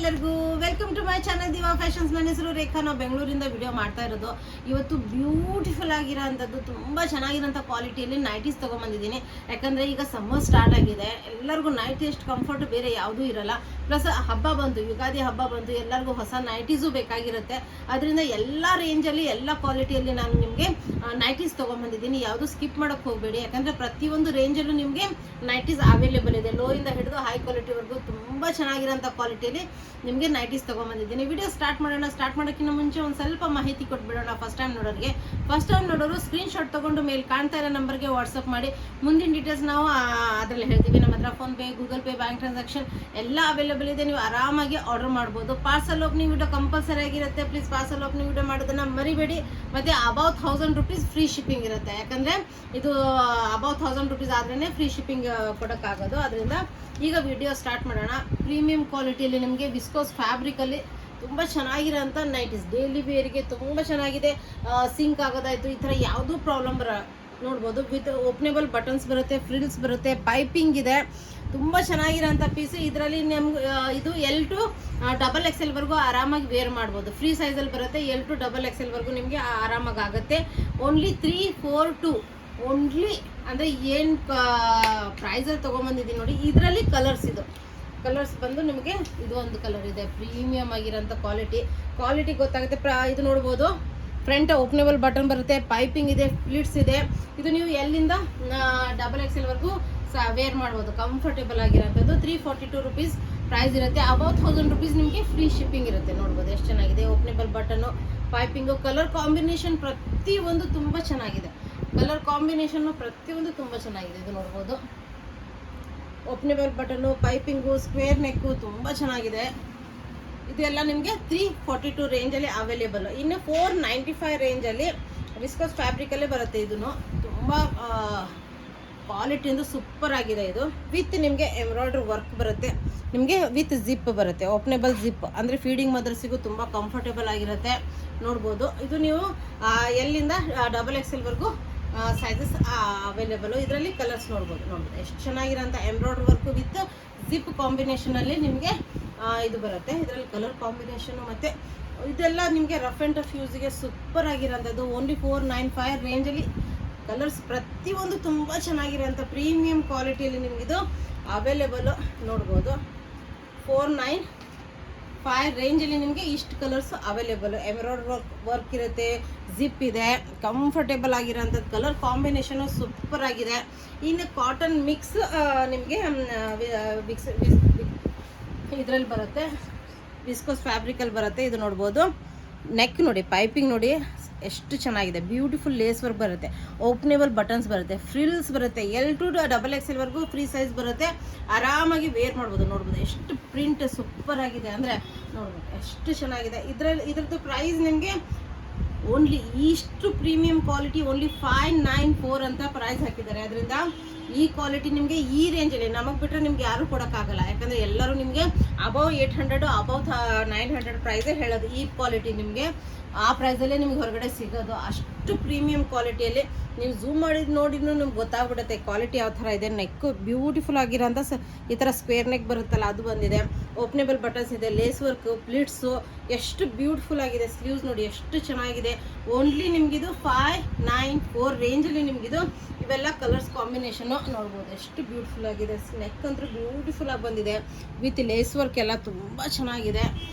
ಎಲ್ಲರಿಗೂ welcome to my channel Diva Fashions. ನನ್ನ ಹೆಸರು ರೇಖಾ. ನಾವು ಬೆಂಗಳೂರಿಂದ ವಿಡಿಯೋ ಮಾಡ್ತಾ ಇರೋದು. ಇವತ್ತು ಬ್ಯೂಟಿಫುಲ್ ಆಗಿರೋಂಥದ್ದು ತುಂಬ ಚೆನ್ನಾಗಿರೋಂಥ ಕ್ವಾಲಿಟಿಯಲ್ಲಿ ನೈಟೀಸ್ ತೊಗೊಂಬಂದಿದ್ದೀನಿ. ಯಾಕಂದರೆ ಈಗ ಸಮ್ಮರ್ ಸ್ಟಾರ್ಟ್ ಆಗಿದೆ, ಎಲ್ಲರಿಗೂ ನೈಟಿ ಎಷ್ಟು ಕಂಫರ್ಟ್ ಬೇರೆ ಯಾವುದೂ ಇರಲ್ಲ. ಪ್ಲಸ್ ಹಬ್ಬ ಬಂತು, ಯುಗಾದಿ ಹಬ್ಬ ಬಂತು, ಎಲ್ಲರಿಗೂ ಹೊಸ ನೈಟೀಸು ಬೇಕಾಗಿರುತ್ತೆ. ಅದರಿಂದ ಎಲ್ಲ ರೇಂಜಲ್ಲಿ ಎಲ್ಲ ಕ್ವಾಲಿಟಿಯಲ್ಲಿ ನಾನು ನಿಮಗೆ ನೈಟೀಸ್ ತೊಗೊಂಬಂದಿದ್ದೀನಿ. ಯಾವುದು ಸ್ಕಿಪ್ ಮಾಡೋಕ್ಕೆ ಹೋಗಬೇಡಿ, ಯಾಕಂದರೆ ಪ್ರತಿಯೊಂದು ರೇಂಜಲ್ಲೂ ನಿಮಗೆ ನೈಟೀಸ್ ಅವೈಲೇಬಲ್ ಇದೆ. ಲೋ ಇಂದ ಹಿಡಿದು ಹೈ ಕ್ವಾಲಿಟಿವರೆಗೂ ತುಂಬ ಚೆನ್ನಾಗಿರೋಂಥ ಕ್ವಾಲಿಟಿಯಲ್ಲಿ ನಿಮಗೆ ನೈಟೀಸ್ ತೊಗೊಂಬಂದಿದ್ದೀನಿ. ವಿಡಿಯೋ ಸ್ಟಾರ್ಟ್ ಮಾಡೋಣ. ಸ್ಟಾರ್ಟ್ ಮಾಡೋಕ್ಕಿಂತ ಮುಂಚೆ ಒಂದು ಸ್ವಲ್ಪ ಮಾಹಿತಿ ಕೊಟ್ಬಿಡೋಣ. ಫಸ್ಟ್ ಟೈಮ್ ನೋಡೋರು ಸ್ಕ್ರೀನ್ ಶಾಟ್ ತೊಗೊಂಡು ಮೇಲೆ ಕಾಣ್ತಾ ಇರೋ ನಂಬರ್ಗೆ ವಾಟ್ಸಪ್ ಮಾಡಿ. ಮುಂದಿನ ಡೀಟೇಲ್ಸ್ ನಾವು ಅದರಲ್ಲಿ ಹೇಳ್ತೀವಿ. ನಮ್ಮ ಹತ್ರ phone pay, Google pay, bank transaction ಎಲ್ಲ ಅವೈಲೇಬಲ್ ಇದೆ. ನೀವು ಆರಾಮಾಗಿ ಆರ್ಡರ್ ಮಾಡ್ಬೋದು. ಪಾರ್ಸಲ್ ಓಪನಿಂಗ್ ವಿಡಿಯೋ ಕಂಪಲ್ಸರಿ ಆಗಿರುತ್ತೆ. ಪ್ಲೀಸ್ ಪಾರ್ಸಲ್ ಓಪನಿಂಗ್ ವಿಡಿಯೋ ಮಾಡೋದನ್ನ ಮರಿಬೇಡಿ. ಮತ್ತು ಅಬೌವ್ 1000 ರೂಪೀಸ್ ಫ್ರೀ ಶಿಪ್ಪಿಂಗ್ ಇರುತ್ತೆ. ಯಾಕಂದರೆ ಇದು ಅಬೌವ್ 1000 ರೂಪೀಸ್ ಆದ್ರೇ ಫ್ರೀ ಶಿಪ್ಪಿಂಗ್ ಕೊಡೋಕ್ಕಾಗೋದು. ಅದರಿಂದ ಈಗ ವಿಡಿಯೋ ಸ್ಟಾರ್ಟ್ ಮಾಡೋಣ. ಪ್ರೀಮಿಯಂ ಕ್ವಾಲಿಟಿಯಲ್ಲಿ ನಿಮಗೆ ವಿಸ್ಕೋಸ್ ಫ್ಯಾಬ್ರಿಕಲ್ಲಿ ತುಂಬ ಚೆನ್ನಾಗಿರೋಂಥ ನೈಟೀಸ್, ಡೈಲಿ ವೇರಿಗೆ ತುಂಬ ಚೆನ್ನಾಗಿದೆ. ಸಿಂಕ್ ಆಗೋದಾಯಿತು, ಈ ಥರ ಯಾವುದೂ ಪ್ರಾಬ್ಲಮ್ ನೋಡ್ಬೋದು. ವಿತ್ ಓಪನೇಬಲ್ ಬಟನ್ಸ್ ಬರುತ್ತೆ, ಫ್ರಿಲ್ಸ್ ಬರುತ್ತೆ, ಪೈಪಿಂಗ್ ಇದೆ. ತುಂಬ ಚೆನ್ನಾಗಿರೋಂಥ ಪೀಸ್. ಇದರಲ್ಲಿ ನಮ್ಗೆ ಇದು L2 XXL ವರೆಗೂ ಆರಾಮಾಗಿ ವೇರ್ ಮಾಡ್ಬೋದು. ಫ್ರೀ ಸೈಜಲ್ಲಿ ಬರುತ್ತೆ. L2 XXL ವರೆಗೂ ನಿಮಗೆ ಆರಾಮಾಗಿ ಆಗುತ್ತೆ. Only 342 only. ಅಂದರೆ ಏನು ಪ್ರೈಸಲ್ಲಿ ತೊಗೊಂಬಂದಿದ್ದೀನಿ ನೋಡಿ. ಇದರಲ್ಲಿ ಕಲರ್ಸ್ ಬಂದು ನಿಮಗೆ ಇದು ಒಂದು ಕಲರ್ ಇದೆ. ಪ್ರೀಮಿಯಮ್ ಆಗಿರೋಂಥ ಕ್ವಾಲಿಟಿ ಗೊತ್ತಾಗುತ್ತೆ. ಇದು ನೋಡ್ಬೋದು. ಫ್ರಂಟ್ ಓಪನೇಬಲ್ ಬಟನ್ ಬರುತ್ತೆ, ಪೈಪಿಂಗ್ ಇದೆ, ಪ್ಲಿಟ್ಸ್ ಇದೆ. ಇದು ನೀವು ಎಲ್ಲಿಂದ XXL ವರೆಗೂ ವೇರ್ ಮಾಡ್ಬೋದು. ಕಂಫರ್ಟೇಬಲ್ ಆಗಿರೋಂಥದ್ದು. 342 ರೂಪೀಸ್ ಪ್ರೈಸ್ ಇರುತ್ತೆ. ಅಬೌವ್ 1000 ರೂಪೀಸ್ ನಿಮಗೆ ಫ್ರೀ ಶಿಪ್ಪಿಂಗ್ ಇರುತ್ತೆ. ನೋಡ್ಬೋದು ಎಷ್ಟು ಚೆನ್ನಾಗಿದೆ. Openable button, piping, colour combination ಪ್ರತಿಯೊಂದು ತುಂಬ ಚೆನ್ನಾಗಿದೆ. ಇದು ನೋಡ್ಬೋದು. ಓಪನೇಬಲ್ ಬಟನ್ನು, ಪೈಪಿಂಗು, ಸ್ಕ್ವೇರ್ ನೆಕ್ಕು ತುಂಬ ಚೆನ್ನಾಗಿದೆ. ಇದೆಲ್ಲ ನಿಮಗೆ 342 ರೇಂಜಲ್ಲಿ ಅವೈಲೇಬಲ್. ಇನ್ನು 495 ರೇಂಜಲ್ಲಿ ವಿಸ್ಕೋಸ್ ಫ್ಯಾಬ್ರಿಕಲ್ಲೇ ಬರುತ್ತೆ. ಇದನ್ನು ತುಂಬ ಕ್ವಾಲಿಟಿಯಿಂದ ಸೂಪರ್ ಆಗಿದೆ. ಇದು ವಿತ್ ನಿಮಗೆ ಎಂಬ್ರಾಯ್ಡ್ರಿ ವರ್ಕ್ ಬರುತ್ತೆ. ನಿಮಗೆ ವಿತ್ ಜಿಪ್ ಬರುತ್ತೆ. ಓಪನೇಬಲ್ ಜಿಪ್ ಅಂದರೆ ಫೀಡಿಂಗ್ ಮದರ್ಸಿಗೂ ತುಂಬ ಕಂಫರ್ಟೇಬಲ್ ಆಗಿರುತ್ತೆ. ನೋಡ್ಬೋದು. ಇದು ನೀವು ಎಲ್ಲಿಂದ XXL ವರೆಗೂ ಸೈಜಸ್ ಅವೈಲೇಬಲು. ಇದರಲ್ಲಿ ಕಲರ್ಸ್ ನೋಡ್ಬೋದು ಎಷ್ಟು ಚೆನ್ನಾಗಿರೋಂಥ ಎಂಬ್ರಾಯ್ಡ್ರಿ ವರ್ಕು ವಿತ್ ಜಿಪ್ ಕಾಂಬಿನೇಷನಲ್ಲಿ ನಿಮಗೆ ಇದು ಬರುತ್ತೆ. ಇದರಲ್ಲಿ ಕಲರ್ ಕಾಂಬಿನೇಷನು ಮತ್ತು ಇದೆಲ್ಲ ನಿಮಗೆ ರಫ್ ಆ್ಯಂಡ್ ಟಫ್ ಯೂಸಿಗೆ ಸೂಪರ್ ಆಗಿರೋಂಥದ್ದು. ಓನ್ಲಿ 495 ರೇಂಜಲ್ಲಿ ಕಲರ್ಸ್ ಪ್ರತಿಯೊಂದು ತುಂಬ ಚೆನ್ನಾಗಿರೋಂಥ ಪ್ರೀಮಿಯಂ ಕ್ವಾಲಿಟಿಯಲ್ಲಿ ನಿಮಗಿದು ಅವೈಲೇಬಲು. ನೋಡ್ಬೋದು. 495 ರೇಂಜಲ್ಲಿ ನಿಮಗೆ ಇಷ್ಟು ಕಲರ್ಸ್ ಅವೈಲೇಬಲ್. ಎಂಬ್ರಾಯ್ಡ್ರಿ ವರ್ಕ್ ಇರುತ್ತೆ, ಜಿಪ್ ಇದೆ, ಕಂಫರ್ಟೇಬಲ್ ಆಗಿರೋಂಥದ್ದು. ಕಲರ್ ಕಾಂಬಿನೇಷನು ಸೂಪರ್ ಆಗಿದೆ. ಇನ್ನು ಕಾಟನ್ ಮಿಕ್ಸ್ ನಿಮಗೆ ಇದರಲ್ಲಿ ಬರುತ್ತೆ. ವಿಸ್ಕೋಸ್ ಫ್ಯಾಬ್ರಿಕಲ್ಲಿ ಬರುತ್ತೆ. ಇದು ನೋಡ್ಬೋದು. ನೆಕ್ ನೋಡಿ, ಪೈಪಿಂಗ್ ನೋಡಿ ಎಷ್ಟು ಚೆನ್ನಾಗಿದೆ. ಬ್ಯೂಟಿಫುಲ್ ಲೇಸ್ ವರ್ಕ್ ಬರುತ್ತೆ. ಓಪನೇಬಲ್ ಬಟನ್ಸ್ ಬರುತ್ತೆ, ಫ್ರಿಲ್ಸ್ ಬರುತ್ತೆ. L2 XXL ವರೆಗೂ ಫ್ರೀ ಸೈಜ್ ಬರುತ್ತೆ. ಆರಾಮಾಗಿ ವೇರ್ ಮಾಡ್ಬೋದು. ನೋಡ್ಬೋದು ಎಷ್ಟು ಪ್ರಿಂಟ್ ಸೂಪರ್ ಆಗಿದೆ ಅಂದರೆ ನೋಡ್ಬೋದು ಎಷ್ಟು ಚೆನ್ನಾಗಿದೆ. ಇದ್ರದ್ದು ಪ್ರೈಸ್ ನಿಮಗೆ ಓನ್ಲಿ ಇಷ್ಟು ಪ್ರೀಮಿಯಂ ಕ್ವಾಲಿಟಿ ಓನ್ಲಿ 594 ಅಂತ ಪ್ರೈಸ್ ಹಾಕಿದ್ದಾರೆ. ಅದರಿಂದ ಈ ಕ್ವಾಲಿಟಿ ನಿಮಗೆ ಈ ರೇಂಜಲ್ಲಿ ನಮಗೆ ಬಿಟ್ಟರೆ ನಿಮ್ಗೆ ಯಾರೂ ಕೊಡೋಕ್ಕಾಗಲ್ಲ. ಯಾಕಂದರೆ ಎಲ್ಲರೂ ನಿಮಗೆ ಅಬೌವ್ 800 ಅಬೌವ್ 900 ಪ್ರೈಸೇ ಹೇಳೋದು. ಈ ಕ್ವಾಲಿಟಿ ನಿಮಗೆ ಆ ಪ್ರೈಸಲ್ಲೇ ನಿಮ್ಗೆ ಹೊರಗಡೆ ಸಿಗೋದು. ಅಷ್ಟು ಪ್ರೀಮಿಯಂ ಕ್ವಾಲಿಟಿಯಲ್ಲಿ ನೀವು ಝೂಮ್ ಮಾಡಿದ್ದು ನೋಡಿದ್ರೂ ನಿಮ್ಗೆ ಗೊತ್ತಾಗ್ಬಿಡುತ್ತೆ ಕ್ವಾಲಿಟಿ ಯಾವ ಥರ ಇದೆ. ನೆಕ್ಕು ಬ್ಯೂಟಿಫುಲ್ ಆಗಿರೋಂಥ ಈ ಥರ ಸ್ಕ್ವೇರ್ ನೆಕ್ ಬರುತ್ತಲ್ಲ ಅದು ಬಂದಿದೆ. ಓಪನೇಬಲ್ ಬಟನ್ಸ್ ಇದೆ, ಲೇಸ್ ವರ್ಕು, ಪ್ಲಿಟ್ಸು ಎಷ್ಟು ಬ್ಯೂಟಿಫುಲ್ ಆಗಿದೆ. ಸ್ಲೀವ್ಸ್ ನೋಡಿ ಎಷ್ಟು ಚೆನ್ನಾಗಿದೆ. ಓನ್ಲಿ ನಿಮಗಿದು 594 ರೇಂಜಲ್ಲಿ ನಿಮಗಿದು ಇವೆಲ್ಲ ಕಲರ್ಸ್ ಕಾಂಬಿನೇಷನು ನೋಡ್ಬೋದು ಎಷ್ಟು ಬ್ಯೂಟಿಫುಲ್ ಆಗಿದೆ. ನೆಕ್ ಅಂತೂ ಬ್ಯೂಟಿಫುಲ್ ಆಗಿ ಬಂದಿದೆ. ವಿತ್ ಲೇಸ್ ವರ್ಕ್ ಎಲ್ಲ ತುಂಬ ಚೆನ್ನಾಗಿದೆ.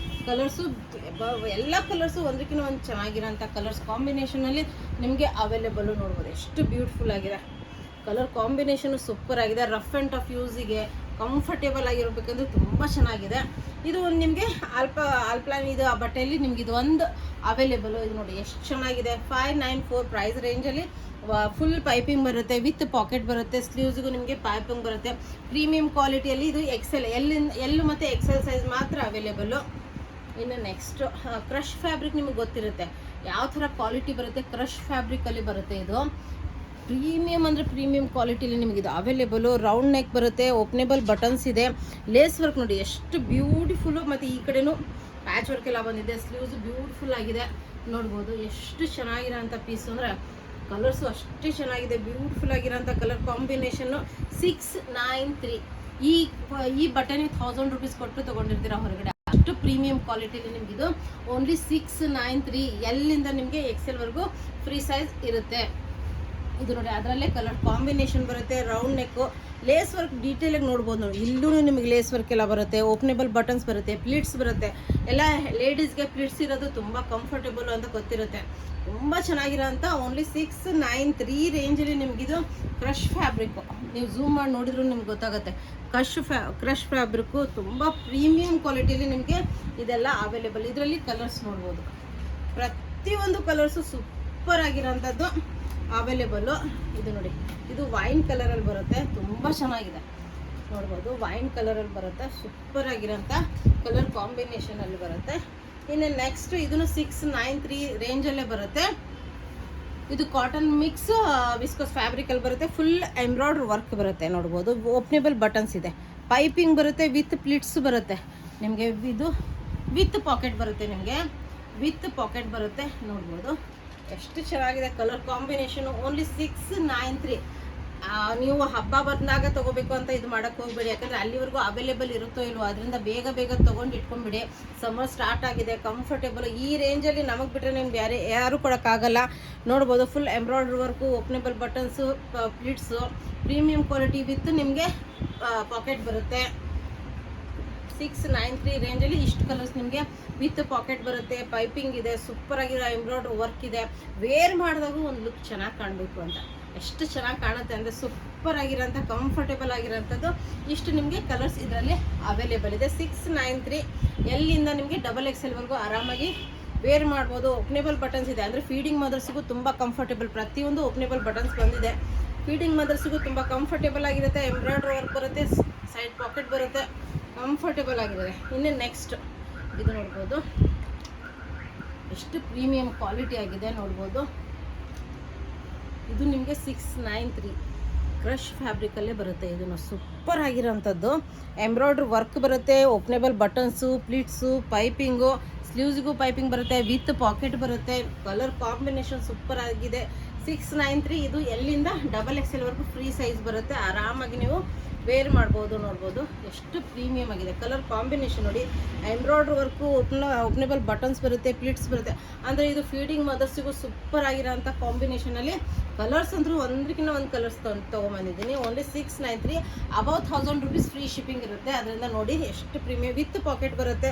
ಕಲರ್ಸು ಎಲ್ಲ ಕಲರ್ಸು ಒಂದಕ್ಕಿಂತ ಒಂದು ಚೆನ್ನಾಗಿರೋಂಥ ಕಲರ್ಸ್ ಕಾಂಬಿನೇಷನಲ್ಲಿ ನಿಮಗೆ ಅವೈಲೇಬಲ್ಲು. ನೋಡ್ಬೋದು ಎಷ್ಟು ಬ್ಯೂಟಿಫುಲ್ ಆಗಿದೆ. ಕಲರ್ ಕಾಂಬಿನೇಷನು ಸೂಪರ್ ಆಗಿದೆ. ರಫ್ ಆ್ಯಂಡ್ ಟಫ್ ಯೂಸಿಗೆ ಕಂಫರ್ಟೇಬಲ್ ಆಗಿರಬೇಕಂದ್ರೆ ತುಂಬ ಚೆನ್ನಾಗಿದೆ. ಇದು ಒಂದು ನಿಮಗೆ ಆಲ್ಪ್ಲಾನ್ ಇದು ಆ ಬಟ್ಟೆಯಲ್ಲಿ ನಿಮ್ಗೆ ಇದು ಒಂದು ಅವೈಲೇಬಲು. ಇದು ನೋಡಿ ಎಷ್ಟು ಚೆನ್ನಾಗಿದೆ. 594 ಪ್ರೈಸ್ ರೇಂಜಲ್ಲಿ ಫುಲ್ ಪೈಪಿಂಗ್ ಬರುತ್ತೆ, ವಿತ್ ಪಾಕೆಟ್ ಬರುತ್ತೆ. ಸ್ಲೀವ್ಸ್ಗೂ ನಿಮಗೆ ಪೈಪಿಂಗ್ ಬರುತ್ತೆ. ಪ್ರೀಮಿಯಂ ಕ್ವಾಲಿಟಿಯಲ್ಲಿ ಇದು L ಮತ್ತು XL ಸೈಜ್ ಮಾತ್ರ ಅವೈಲೇಬಲ್ಲು. ಇನ್ನು ನೆಕ್ಸ್ಟ್ ಕ್ರಶ್ ಫ್ಯಾಬ್ರಿಕ್ ನಿಮಗೆ ಗೊತ್ತಿರುತ್ತೆ ಯಾವ ಥರ ಕ್ವಾಲಿಟಿ ಬರುತ್ತೆ. ಕ್ರಶ್ ಫ್ಯಾಬ್ರಿಕಲ್ಲಿ ಬರುತ್ತೆ. ಇದು ಪ್ರೀಮಿಯಮ್ ಅಂದರೆ ಪ್ರೀಮಿಯಂ ಕ್ವಾಲಿಟಿಲಿ ನಿಮಗೆ ಇದು ಅವೈಲೇಬಲು. ರೌಂಡ್ ನೆಕ್ ಬರುತ್ತೆ, ಓಪನೇಬಲ್ ಬಟನ್ಸ್ ಇದೆ, ಲೇಸ್ ವರ್ಕ್ ನೋಡಿ ಎಷ್ಟು ಬ್ಯೂಟಿಫುಲ್ಲು. ಮತ್ತು ಈ ಕಡೆನೂ ಪ್ಯಾಚ್ ವರ್ಕ್ ಎಲ್ಲ ಬಂದಿದೆ. ಸ್ಲೀವ್ಸ್ ಬ್ಯೂಟಿಫುಲ್ ಆಗಿದೆ. ನೋಡ್ಬೋದು ಎಷ್ಟು ಚೆನ್ನಾಗಿರೋಂಥ ಪೀಸು ಅಂದರೆ ಕಲರ್ಸು ಅಷ್ಟೇ ಚೆನ್ನಾಗಿದೆ. ಬ್ಯೂಟಿಫುಲ್ ಆಗಿರೋಂಥ ಕಲರ್ ಕಾಂಬಿನೇಷನ್ನು. 693 ಈ ಬಟನಿಗೆ 1000 ರೂಪೀಸ್ ಕೊಟ್ಟು ತೊಗೊಂಡಿರ್ತೀರ ಹೊರಗಡೆ. ಅಷ್ಟು ಪ್ರೀಮಿಯಂ ಕ್ವಾಲಿಟಿಲಿ ನಿಮಗಿದು ಓನ್ಲಿ 693 ಎಲ್ಲಿಂದ ನಿಮಗೆ XL ವರೆಗೂ ಫ್ರೀ ಸೈಜ್ ಇರುತ್ತೆ. ಇದು ನೋಡಿ ಅದರಲ್ಲೇ ಕಲರ್ ಕಾಂಬಿನೇಷನ್ ಬರುತ್ತೆ. ರೌಂಡ್ ನೆಕ್ಕು, ಲೇಸ್ ವರ್ಕ್ ಡೀಟೇಲಾಗಿ ನೋಡ್ಬೋದು ನೋಡಿ. ಇಲ್ಲೂ ನಿಮಗೆ ಲೇಸ್ ವರ್ಕ್ ಎಲ್ಲ ಬರುತ್ತೆ, ಓಪನೇಬಲ್ ಬಟನ್ಸ್ ಬರುತ್ತೆ, ಪ್ಲೀಟ್ಸ್ ಬರುತ್ತೆ. ಎಲ್ಲ ಲೇಡೀಸ್ಗೆ ಪ್ಲೀಟ್ಸ್ ಇರೋದು ತುಂಬ ಕಂಫರ್ಟೇಬಲ್ ಅಂತ ಗೊತ್ತಿರುತ್ತೆ. ತುಂಬ ಚೆನ್ನಾಗಿರೋಂಥ ಓನ್ಲಿ 693 ರೇಂಜಲ್ಲಿ ನಿಮಗಿದು ಕ್ರಶ್ ಫ್ಯಾಬ್ರಿಕ್ಕು. ನೀವು ಝೂಮ್ ಮಾಡಿ ನೋಡಿದ್ರು ನಿಮ್ಗೆ ಗೊತ್ತಾಗುತ್ತೆ. ಕ್ರಶ್ ಫ್ಯಾಬ್ರಿಕ್ಕು ತುಂಬ ಪ್ರೀಮಿಯಂ ಕ್ವಾಲಿಟಿಯಲ್ಲಿ ನಿಮಗೆ ಇದೆಲ್ಲ ಅವೈಲೇಬಲ್. ಇದರಲ್ಲಿ ಕಲರ್ಸ್ ನೋಡ್ಬೋದು, ಪ್ರತಿಯೊಂದು ಕಲರ್ಸು ಸೂಪರ್ ಆಗಿರೋಂಥದ್ದು ಅವೈಲೇಬಲ್ಲು. ಇದು ನೋಡಿ, ಇದು ವೈನ್ ಕಲರಲ್ಲಿ ಬರುತ್ತೆ, ತುಂಬ ಚೆನ್ನಾಗಿದೆ ನೋಡ್ಬೋದು. ವೈನ್ ಕಲರಲ್ಲಿ ಬರುತ್ತೆ, ಸೂಪರ್ ಆಗಿರೋಂಥ ಕಲರ್ ಕಾಂಬಿನೇಷನಲ್ಲಿ ಬರುತ್ತೆ. ಇನ್ನು ನೆಕ್ಸ್ಟ್ ಇದನ್ನು 693 ರೇಂಜಲ್ಲೇ ಬರುತ್ತೆ. ಇದು ಕಾಟನ್ ಮಿಕ್ಸ್ ವಿಸ್ಕೋಸ್ ಫ್ಯಾಬ್ರಿಕಲ್ಲಿ ಬರುತ್ತೆ. ಫುಲ್ ಎಂಬ್ರಾಯ್ಡ್ರಿ ವರ್ಕ್ ಬರುತ್ತೆ ನೋಡ್ಬೋದು. ಓಪನೇಬಲ್ ಬಟನ್ಸ್ ಇದೆ, ಪೈಪಿಂಗ್ ಬರುತ್ತೆ, ವಿತ್ ಪ್ಲಿಟ್ಸ್ ಬರುತ್ತೆ ನಿಮಗೆ. ಇದು ವಿತ್ ಪಾಕೆಟ್ ಬರುತ್ತೆ, ನಿಮಗೆ ವಿತ್ ಪಾಕೆಟ್ ಬರುತ್ತೆ ನೋಡ್ಬೋದು. ಎಷ್ಟು ಚೆನ್ನಾಗಿದೆ ಕಲರ್ ಕಾಂಬಿನೇಷನು. ಓನ್ಲಿ 693. ನೀವು ಹಬ್ಬ ಬಂದಾಗ ತೊಗೋಬೇಕು ಅಂತ ಇದು ಮಾಡೋಕ್ಕೆ ಹೋಗ್ಬೇಡಿ, ಯಾಕಂದರೆ ಅಲ್ಲಿವರೆಗೂ ಅವೈಲೇಬಲ್ ಇರುತ್ತೋ ಇಲ್ವೋ. ಅದರಿಂದ ಬೇಗ ತೊಗೊಂಡು ಇಟ್ಕೊಂಡ್ಬಿಡಿ. ಸಮ್ಮರ್ ಸ್ಟಾರ್ಟ್ ಆಗಿದೆ, ಕಂಫರ್ಟೇಬಲ್. ಈ ರೇಂಜಲ್ಲಿ ನಮಗೆ ಬಿಟ್ಟರೆ ನಿಮ್ಗೆ ಯಾರು ಕೊಡೋಕ್ಕಾಗಲ್ಲ ನೋಡ್ಬೋದು. Full embroidery work, openable buttons, pleats, premium quality with ನಿಮಗೆ ಪಾಕೆಟ್ ಬರುತ್ತೆ. 693 ರೇಂಜಲ್ಲಿ ಇಷ್ಟು ಕಲರ್ಸ್ ನಿಮಗೆ ವಿತ್ ಪಾಕೆಟ್ ಬರುತ್ತೆ, ಪೈಪಿಂಗ್ ಇದೆ, ಸೂಪರ್ ಆಗಿರೋ ಎಂಬ್ರಾಯ್ಡ್ರಿ ವರ್ಕ್ ಇದೆ. ವೇರ್ ಮಾಡಿದಾಗೂ ಒಂದು ಲುಕ್ ಚೆನ್ನಾಗಿ ಕಾಣಬೇಕು ಅಂತ, ಎಷ್ಟು ಚೆನ್ನಾಗಿ ಕಾಣುತ್ತೆ ಅಂದರೆ ಸೂಪರ್ ಆಗಿರೋಂಥ ಕಂಫರ್ಟೇಬಲ್ ಆಗಿರೋಂಥದ್ದು. ಇಷ್ಟು ನಿಮಗೆ ಕಲರ್ಸ್ ಇದರಲ್ಲಿ ಅವೈಲೇಬಲ್ ಇದೆ. 693 ಎಲ್ಲಿಂದ ನಿಮಗೆ XXL ವರೆಗೂ ಆರಾಮಾಗಿ ವೇರ್ ಮಾಡ್ಬೋದು. ಓಪನೇಬಲ್ ಬಟನ್ಸ್ ಇದೆ, ಅಂದರೆ ಫೀಡಿಂಗ್ ಮದರ್ಸಿಗೂ ತುಂಬ ಕಂಫರ್ಟೇಬಲ್. ಪ್ರತಿಯೊಂದು ಓಪನೇಬಲ್ ಬಟನ್ಸ್ ಬಂದಿದೆ. ಫೀಡಿಂಗ್ ಮದರ್ಸಿಗೂ ತುಂಬ ಕಂಫರ್ಟೇಬಲ್ ಆಗಿರುತ್ತೆ. ಎಂಬ್ರಾಯ್ಡ್ರಿ ವರ್ಕ್ ಬರುತ್ತೆ, ಸೈಡ್ ಪಾಕೆಟ್ ಬರುತ್ತೆ, ಕಂಫರ್ಟೇಬಲ್ ಆಗಿರುತ್ತೆ. ಇನ್ನು ನೆಕ್ಸ್ಟ್ ಇದು ನೋಡ್ಬೋದು, ಎಷ್ಟು ಪ್ರೀಮಿಯಂ ಕ್ವಾಲಿಟಿ ಆಗಿದೆ ನೋಡ್ಬೋದು. ಇದು ನಿಮಗೆ 693 ಕ್ರಶ್ ಫ್ಯಾಬ್ರಿಕಲ್ಲೇ ಬರುತ್ತೆ. ಇದನ್ನು ಸೂಪರ್ ಆಗಿರೋಂಥದ್ದು. ಎಂಬ್ರಾಯ್ಡ್ರಿ ವರ್ಕ್ ಬರುತ್ತೆ, openable buttons, pleats, piping, ಸ್ಲೀವ್ಸ್ಗೂ piping ಬರುತ್ತೆ, ವಿತ್ ಪಾಕೆಟ್ ಬರುತ್ತೆ. ಕಲರ್ ಕಾಂಬಿನೇಷನ್ ಸೂಪರ್ ಆಗಿದೆ. 693 ಇದು ಎಲ್ಲಿಂದ XXL ವರೆಗೂ ಫ್ರೀ ಸೈಜ್ ಬರುತ್ತೆ. ಆರಾಮಾಗಿ ನೀವು ವೇರ್ ಮಾಡ್ಬೋದು ನೋಡ್ಬೋದು. ಎಷ್ಟು ಪ್ರೀಮಿಯಮ್ ಆಗಿದೆ ಕಲರ್ ಕಾಂಬಿನೇಷನ್ ನೋಡಿ. ಎಂಬ್ರಾಯ್ಡ್ರಿ ವರ್ಕು, ಓಪನೇಬಲ್ ಬಟನ್ಸ್ ಬರುತ್ತೆ, ಪ್ಲಿಟ್ಸ್ ಬರುತ್ತೆ. ಅಂದರೆ ಇದು ಫೀಡಿಂಗ್ ಮದರ್ಸಿಗೂ ಸೂಪರ್ ಆಗಿರೋಂಥ ಕಾಂಬಿನೇಷನಲ್ಲಿ ಕಲರ್ಸ್ ಅಂದರೂ ಒಂದಕ್ಕಿಂತ ಒಂದು ಕಲರ್ಸ್ ತೊಗೊಂಬಂದಿದ್ದೀನಿ. Only 693, above 1000 rupees free shipping ಇರುತ್ತೆ. ಅದರಿಂದ ನೋಡಿ ಎಷ್ಟು ಪ್ರೀಮಿಯಮ್. ವಿತ್ ಪಾಕೆಟ್ ಬರುತ್ತೆ,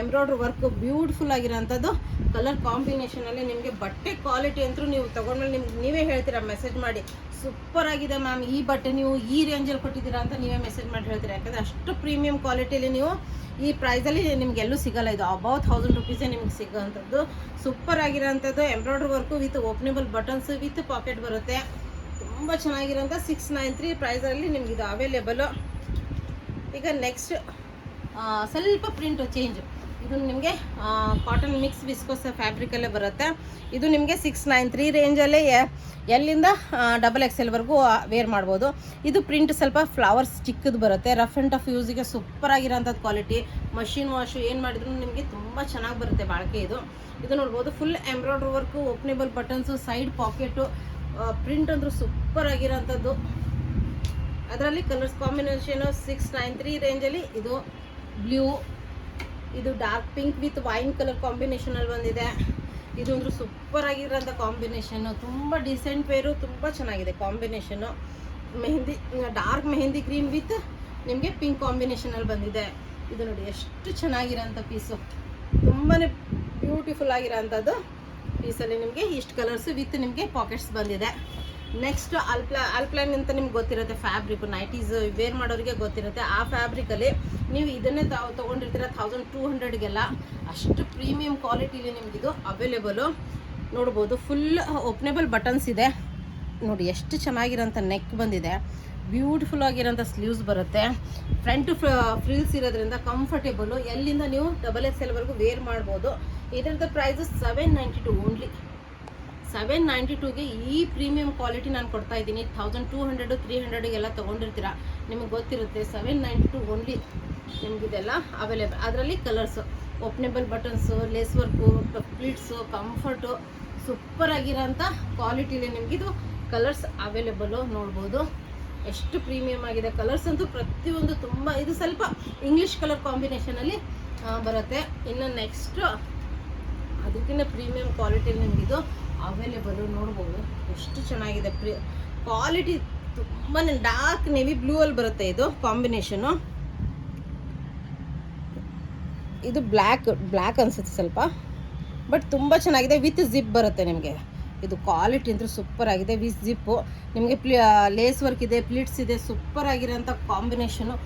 ಎಂಬ್ರಾಯ್ಡ್ರಿ ವರ್ಕು, ಬ್ಯೂಟಿಫುಲ್ ಆಗಿರೋಂಥದ್ದು ಕಲರ್ ಕಾಂಬಿನೇಷನಲ್ಲಿ. ನಿಮಗೆ ಬಟ್ಟೆ ಕ್ವಾಲಿಟಿ ಅಂತೂ ನೀವು ತೊಗೊಂಡ್ಮೇಲೆ ನೀವೇ ಹೇಳ್ತೀರಾ, ಮೆಸೇಜ್ ಮಾಡಿ ಸೂಪರ್ ಆಗಿದೆ ಮ್ಯಾಮ್, ಈ ಬಟ್ಟೆ ನೀವು ಈ ರೇಂಜಲ್ಲಿ ಕೊಟ್ಟಿದ್ದೀರಾ ಅಂತ ನೀವೇ ಮೆಸೇಜ್ ಮಾಡಿ ಹೇಳ್ತೀರಾ. ಯಾಕಂದರೆ ಅಷ್ಟು ಪ್ರೀಮಿಯಂ ಕ್ವಾಲಿಟಿಯಲ್ಲಿ ನೀವು ಈ ಪ್ರೈಸಲ್ಲಿ ನಿಮ್ಗೆ ಎಲ್ಲೂ ಸಿಗೋಲ್ಲ. ಇದು ಅಬೌವ್ 1000 ರೂಪೀಸೇ ನಿಮ್ಗೆ ಸಿಗೋವಂಥದ್ದು. ಸೂಪರ್ ಆಗಿರೋಂಥದ್ದು embroidery work with openable buttons with pocket ಬರುತ್ತೆ. ತುಂಬ ಚೆನ್ನಾಗಿರೋಂಥ 693 ಪ್ರೈಸಲ್ಲಿ ನಿಮ್ಗೆ ಇದು ಅವೈಲೇಬಲು. ಈಗ ನೆಕ್ಸ್ಟ್ ಸ್ವಲ್ಪ ಪ್ರಿಂಟ್ ಚೇಂಜ್. ಇದು ನಿಮಗೆ ಕಾಟನ್ ಮಿಕ್ಸ್ ವಿಸ್ಕೋಸ್ ಫ್ಯಾಬ್ರಿಕಲ್ಲೇ ಬರುತ್ತೆ. ಇದು ನಿಮಗೆ 693 ರೇಂಜಲ್ಲೇ ಎಲ್ಲಿಂದ XXL ವರೆಗೂ ವೇರ್ ಮಾಡ್ಬೋದು. ಇದು ಪ್ರಿಂಟ್ ಸ್ವಲ್ಪ ಫ್ಲವರ್ಸ್ ಚಿಕ್ಕದು ಬರುತ್ತೆ. ರಫ್ ಆ್ಯಂಡ್ ಟಫ್ ಯೂಸಿಗೆ ಸೂಪರ್ ಆಗಿರೋಂಥದ್ದು ಕ್ವಾಲಿಟಿ. ಮಷಿನ್ ವಾಶು ಏನು ಮಾಡಿದ್ರು ನಿಮಗೆ ತುಂಬ ಚೆನ್ನಾಗಿ ಬರುತ್ತೆ ಬಾಳಿಕೆ. ಇದು ನೋಡ್ಬೋದು, full embroidery work, openable buttons, side pocket, print ಅಂದರೂ ಸೂಪರ್ ಆಗಿರೋಂಥದ್ದು. ಅದರಲ್ಲಿ ಕಲರ್ಸ್ ಕಾಂಬಿನೇಷನು 693 ರೇಂಜಲ್ಲಿ ಇದು ಬ್ಲೂ, ಇದು dark pink with wine colour ಕಾಂಬಿನೇಷನಲ್ಲಿ ಬಂದಿದೆ. ಇದು ಅಂದ್ರೆ ಸೂಪರ್ ಆಗಿರೋಂಥ ಕಾಂಬಿನೇಷನ್ನು, ತುಂಬ ಡಿಸೆಂಟ್ ವೇರು, ತುಂಬ ಚೆನ್ನಾಗಿದೆ combination. Mehndi, dark mehndi green with ನಿಮಗೆ ಪಿಂಕ್ ಕಾಂಬಿನೇಷನಲ್ಲಿ ಬಂದಿದೆ. ಇದು ನೋಡಿ ಎಷ್ಟು ಚೆನ್ನಾಗಿರೋಂಥ ಪೀಸು, ತುಂಬಾ ಬ್ಯೂಟಿಫುಲ್ ಆಗಿರೋಂಥದ್ದು ಪೀಸಲ್ಲಿ ನಿಮಗೆ ಇಷ್ಟು ಕಲರ್ಸು ವಿತ್ ನಿಮಗೆ ಪಾಕೆಟ್ಸ್ ಬಂದಿದೆ. ನೆಕ್ಸ್ಟ್ ಅಲ್ಪ್ಲೈನ್ ಅಂತ ನಿಮ್ಗೆ ಗೊತ್ತಿರುತ್ತೆ, ಫ್ಯಾಬ್ರಿಕ್ ನೈಟೀಸ್ ವೇರ್ ಮಾಡೋರಿಗೆ ಗೊತ್ತಿರುತ್ತೆ. ಆ ಫ್ಯಾಬ್ರಿಕಲ್ಲಿ ನೀವು ಇದನ್ನೇ ತೊಗೊಂಡಿರ್ತೀರ 1200ಗೆಲ್ಲ. ಅಷ್ಟು ಪ್ರೀಮಿಯಂ ಕ್ವಾಲಿಟಿಲಿ ನಿಮಗಿದು ಅವೈಲೇಬಲು ನೋಡ್ಬೋದು. ಫುಲ್ ಓಪನೇಬಲ್ ಬಟನ್ಸ್ ಇದೆ ನೋಡಿ, ಎಷ್ಟು ಚೆನ್ನಾಗಿರೋಂಥ ನೆಕ್ ಬಂದಿದೆ. ಬ್ಯೂಟಿಫುಲ್ ಆಗಿರೋಂಥ ಸ್ಲೀವ್ಸ್ ಬರುತ್ತೆ. ಫ್ರಂಟ್ ಫ್ರಿಲ್ಸ್ ಇರೋದ್ರಿಂದ ಕಂಫರ್ಟೇಬಲು. ಎಲ್ಲಿಂದ ನೀವು XXL ವರೆಗೂ ವೇರ್ ಮಾಡ್ಬೋದು. ಇದರದ್ದು ಪ್ರೈಸು 792 ಓನ್ಲಿ. 792ಗೆ ಈ ಪ್ರೀಮಿಯಂ ಕ್ವಾಲಿಟಿ ನಾನು ಕೊಡ್ತಾ ಇದ್ದೀನಿ. 1200 300ಗೆಲ್ಲ ತೊಗೊಂಡಿರ್ತೀರ, ನಿಮಗೆ ಗೊತ್ತಿರುತ್ತೆ. 792 ಓನ್ಲಿ ನಿಮಗಿದೆಲ್ಲ ಅವೈಲೇಬಲ್. ಅದರಲ್ಲಿ colours, openable buttons, lace work, pleats, comfort, super ಆಗಿರೋಂಥ ಕ್ವಾಲಿಟಿಲಿ ನಿಮಗಿದು ಕಲರ್ಸ್ ಅವೈಲೇಬಲು ನೋಡ್ಬೋದು. ಎಷ್ಟು ಪ್ರೀಮಿಯಮ್ ಆಗಿದೆ ಕಲರ್ಸ್ ಅಂತೂ ಪ್ರತಿಯೊಂದು ತುಂಬ. ಇದು ಸ್ವಲ್ಪ ಇಂಗ್ಲೀಷ್ ಕಲರ್ ಕಾಂಬಿನೇಷನಲ್ಲಿ ಬರುತ್ತೆ. ಇನ್ನು ನೆಕ್ಸ್ಟ್ ಅದಕ್ಕಿಂತ ಪ್ರೀಮಿಯಂ ಕ್ವಾಲಿಟಿ ನಿಮಗಿದು ಅವೈಲೇಬಲು ನೋಡ್ಬೋದು. ಎಷ್ಟು ಚೆನ್ನಾಗಿದೆ ಕ್ವಾಲಿಟಿ. ತುಂಬಾ ಡಾರ್ಕ್ ನೇವಿ ಬ್ಲೂ ಅಲ್ಲಿ ಬರುತ್ತೆ ಇದು ಕಾಂಬಿನೇಷನು. ಇದು ಬ್ಲ್ಯಾಕ್ ಅನ್ಸುತ್ತೆ ಸ್ವಲ್ಪ, ಬಟ್ ತುಂಬ ಚೆನ್ನಾಗಿದೆ. ವಿತ್ ಜಿಪ್ ಬರುತ್ತೆ ನಿಮಗೆ. ಇದು ಕ್ವಾಲಿಟಿ ಅಂತೂ ಸೂಪರ್ ಆಗಿದೆ. ವಿತ್ ಜಿಪ್ಪು ನಿಮಗೆ ಲೇಸ್ ವರ್ಕ್ ಇದೆ, ಪ್ಲಿಟ್ಸ್ ಇದೆ. ಸೂಪರ್ ಆಗಿರೋಂಥ ಕಾಂಬಿನೇಷನು.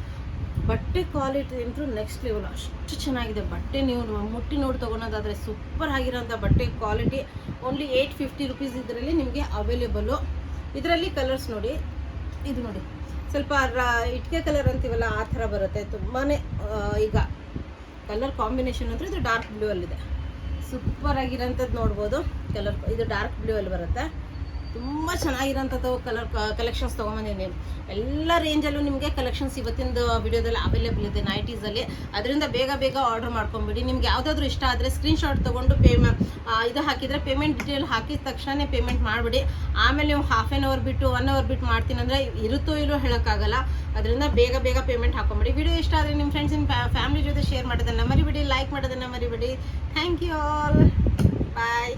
ಬಟ್ಟೆ ಕ್ವಾಲಿಟಿ ಅಂತೂ ನೆಕ್ಸ್ಟ್ ಲೆವೆಲ್. ಅಷ್ಟು ಚೆನ್ನಾಗಿದೆ ಬಟ್ಟೆ. ನೀವು ಮುಟ್ಟಿ ನೋಡಿ ತೊಗೊಳೋದಾದರೆ ಸೂಪರ್ ಆಗಿರೋಂಥ ಬಟ್ಟೆ ಕ್ವಾಲಿಟಿ. ಓನ್ಲಿ 850 ರುಪೀಸ್ ಇದರಲ್ಲಿ ನಿಮಗೆ ಅವೈಲೇಬಲು. ಇದರಲ್ಲಿ ಕಲರ್ಸ್ ನೋಡಿ. ಇದು ನೋಡಿ ಸ್ವಲ್ಪ ಇಟ್ಕೆ ಕಲರ್ ಅಂತೀವಲ್ಲ ಆ ಥರ ಬರುತ್ತೆ. ತುಂಬಾ ಈಗ ಕಲರ್ ಕಾಂಬಿನೇಷನ್ ಅಂದರೆ ಇದು ಡಾರ್ಕ್ ಬ್ಲೂ ಅಲ್ಲಿದೆ. ಸೂಪರ್ ಆಗಿರೋಂಥದ್ದು ನೋಡ್ಬೋದು ಕಲರ್. ಇದು ಡಾರ್ಕ್ ಬ್ಲೂ ಅಲ್ಲಿ ಬರುತ್ತೆ. ತುಂಬ ಚೆನ್ನಾಗಿರೋಂಥದ್ದು ಕಲೆಕ್ಷನ್ಸ್ ತೊಗೊಂಬಂದಿದ್ದೀನಿ. ಎಲ್ಲ ರೇಂಜಲ್ಲೂ ನಿಮಗೆ ಕಲೆಕ್ಷನ್ಸ್ ಇವತ್ತಿನ ವಿಡಿಯೋದಲ್ಲಿ ಅವೈಲೇಬಲ್ ಇದೆ ನೈಟೀಸಲ್ಲಿ. ಅದರಿಂದ ಬೇಗ ಆರ್ಡರ್ ಮಾಡ್ಕೊಂಬಿಡಿ. ನಿಮ್ಗೆ ಯಾವುದಾದ್ರೂ ಇಷ್ಟ ಆದರೆ ಸ್ಕ್ರೀನ್ಶಾಟ್ ತೊಗೊಂಡು ಇದು ಹಾಕಿದರೆ ಪೇಮೆಂಟ್ ಡೀಟೇಲ್ ಹಾಕಿದ ತಕ್ಷಣ ಪೇಮೆಂಟ್ ಮಾಡಿಬಿಡಿ. ಆಮೇಲೆ ನೀವು ಹಾಫ್ ಆನ್ ಅವರ್ ಬಿಟ್ಟು 1 ಅವರ್ ಬಿಟ್ಟು ಮಾಡ್ತೀನಿ ಅಂದರೆ ಇರುತ್ತೋ ಇಲ್ಲೋ ಹೇಳೋಕ್ಕಾಗಲ್ಲ. ಅದರಿಂದ ಬೇಗ ಪೇಮೆಂಟ್ ಹಾಕೊಂಬಿಡಿ. ವಿಡಿಯೋ ಇಷ್ಟ ಆದರೆ ನಿಮ್ಮ ಫ್ರೆಂಡ್ಸ್ ಫ್ಯಾಮಿಲಿ ಜೊತೆ ಶೇರ್ ಮಾಡೋದನ್ನು ಮರಿಬೇಡಿ. ಲೈಕ್ ಮಾಡೋದನ್ನು ಮರಿಬೇಡಿ. Thank you all. ಬಾಯ್.